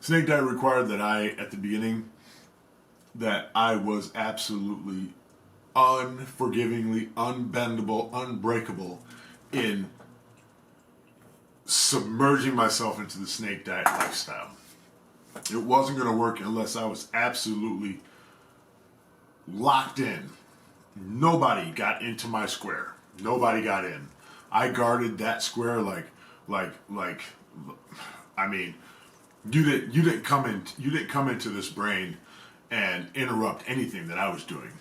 Snake diet required that at the beginning, that I was absolutely unforgivingly, unbendable, unbreakable in submerging myself into the snake diet lifestyle. It wasn't going to work unless I was absolutely locked in. Nobody got into my square. Nobody got in. I guarded that square like I mean, you didn't come into this brain and interrupt anything that I was doing.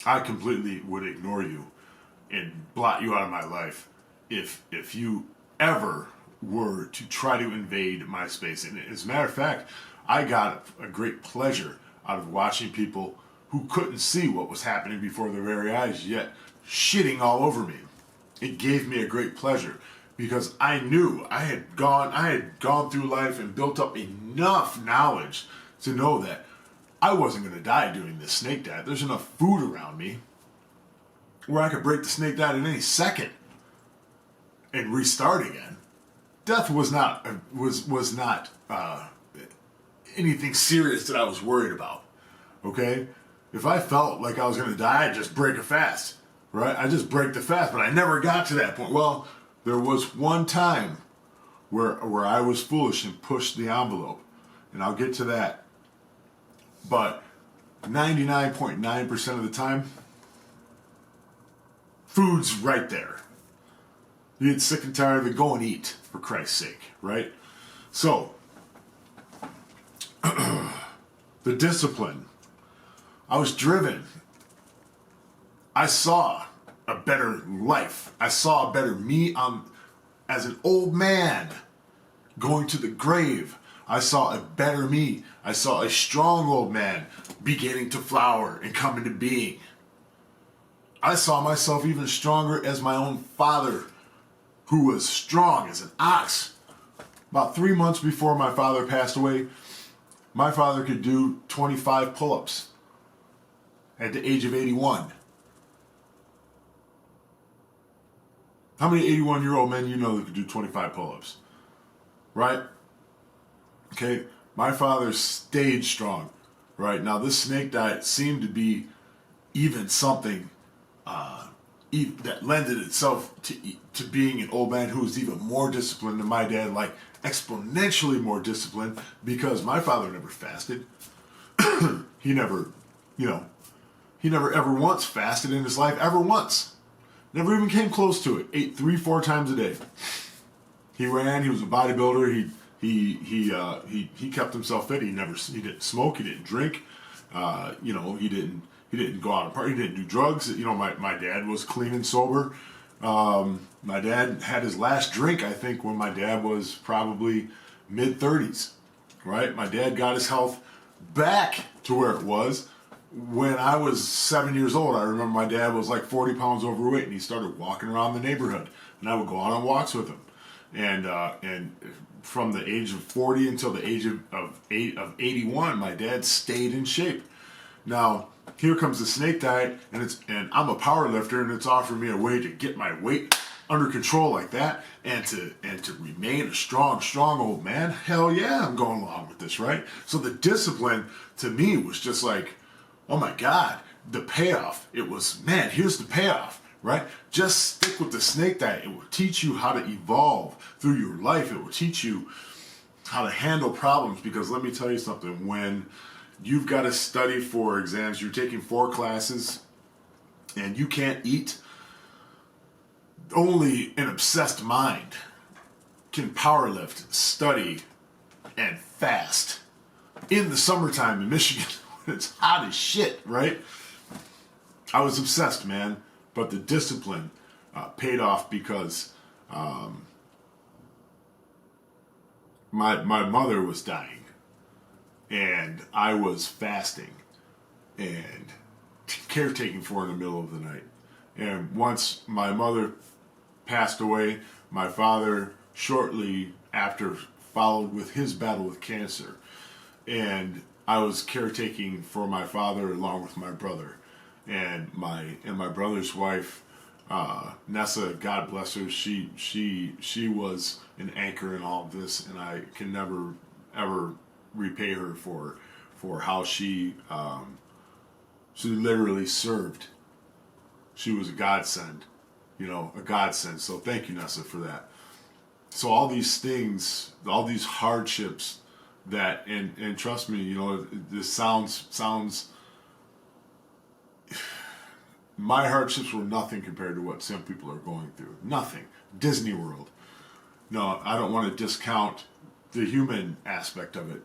I completely would ignore you and blot you out of my life if you ever were to try to invade my space. And as a matter of fact, I got a great pleasure out of watching people who couldn't see what was happening before their very eyes yet shitting all over me. It gave me a great pleasure because I knew I had gone through life and built up enough knowledge to know that I wasn't going to die doing this snake diet. There's enough food around me where I could break the snake diet in any second and restart again. Death was not anything serious that I was worried about. Okay, if I felt like I was going to die, I'd just break a fast. Right? I just break the fast, but I never got to that point. Well, there was one time where I was foolish and pushed the envelope, and I'll get to that. But 99.9% of the time, food's right there. You get sick and tired of it, go and eat, for Christ's sake, right? So, the discipline. I was driven. I saw a better life. I saw a better me as an old man going to the grave. I saw a better me. I saw a strong old man beginning to flower and come into being. I saw myself even stronger as my own father, who was strong as an ox. About 3 months before my father passed away, my father could do 25 pull-ups at the age of 81. How many 81-year-old men you know that could do 25 pull-ups? Right? Okay, my father stayed strong. Right? Now this snake diet seemed to be even something that lended itself to being an old man who was even more disciplined than my dad, like exponentially more disciplined, because my father never fasted. He never ever once fasted in his life, ever once. Never even came close to it. Ate 3-4 times a day. He ran. He was a bodybuilder. He kept himself fit. He didn't smoke. He didn't drink. He didn't go out and party. He didn't do drugs. My dad was clean and sober. My dad had his last drink, I think, when my dad was probably mid-30s. Right? My dad got his health back to where it was when I was 7 years old. I remember my dad was like 40 pounds overweight, and he started walking around the neighborhood, and I would go out on walks with him. And from the age of 40 until the age of 81, my dad stayed in shape. Now, here comes the snake diet, and I'm a power lifter, and it's offering me a way to get my weight under control like that, and to remain a strong old man. Hell yeah, I'm going along with this, right? So the discipline to me was just like, oh my God, the payoff. It was, man, here's the payoff, right? Just stick with the snake diet. It will teach you how to evolve through your life. It will teach you how to handle problems, because let me tell you something, when you've got to study for exams, you're taking 4 classes, and you can't eat, only an obsessed mind can powerlift, study, and fast. In the summertime in Michigan, it's hot as shit, right? I was obsessed, man, but the discipline paid off, because my mother was dying, and I was fasting and caretaking for her in the middle of the night. And once my mother passed away, my father shortly after followed with his battle with cancer, and I was caretaking for my father along with my brother, and my brother's wife, Nessa, God bless her. She was an anchor in all of this, and I can never ever repay her for how she literally served. She was a godsend, a godsend. So thank you, Nessa, for that. So all these things, all these hardships that, and trust me, this sounds, my hardships were nothing compared to what some people are going through. Nothing. Disney World. No, I don't want to discount the human aspect of it.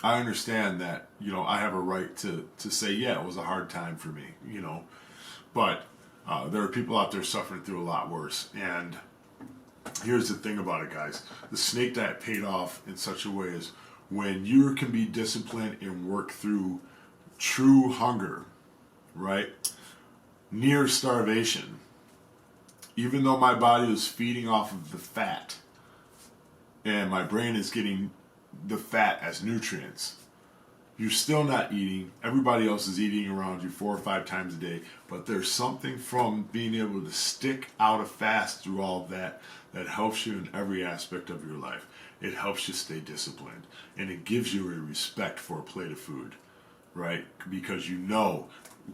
I understand that, I have a right to say, yeah, it was a hard time for me, but there are people out there suffering through a lot worse. And here's the thing about it, guys. The snake diet paid off in such a way as when you can be disciplined and work through true hunger, right? Near starvation. Even though my body was feeding off of the fat and my brain is getting the fat as nutrients, you're still not eating. Everybody else is eating around you 4 or 5 times a day, but there's something from being able to stick out a fast through all of that helps you in every aspect of your life. It helps you stay disciplined, and it gives you a respect for a plate of food, right? Because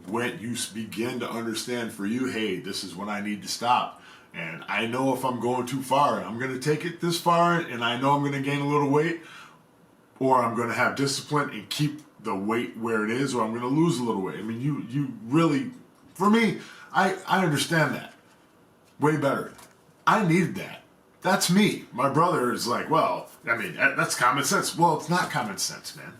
when you begin to understand for you, hey, this is when I need to stop. And I know if I'm going too far, I'm going to take it this far, and I know I'm going to gain a little weight, or I'm going to have discipline and keep the weight where it is, or I'm going to lose a little weight. I mean, you really, for me, I understand that way better. I needed that. That's me. My brother is like, well, I mean, that's common sense. Well, it's not common sense, man.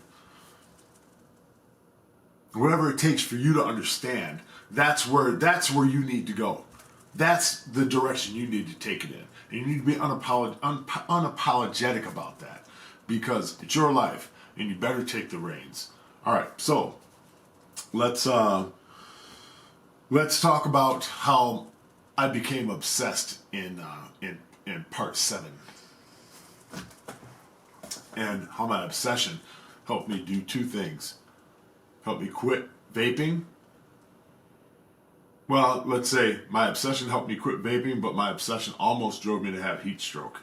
Whatever it takes for you to understand, that's where you need to go. That's the direction you need to take it in. And you need to be unapologetic about that, because it's your life and you better take the reins. All right, so let's talk about how I became obsessed in part 7, and how my obsession helped me do 2 things. Helped me quit vaping. Well, let's say my obsession helped me quit vaping, but my obsession almost drove me to have heat stroke.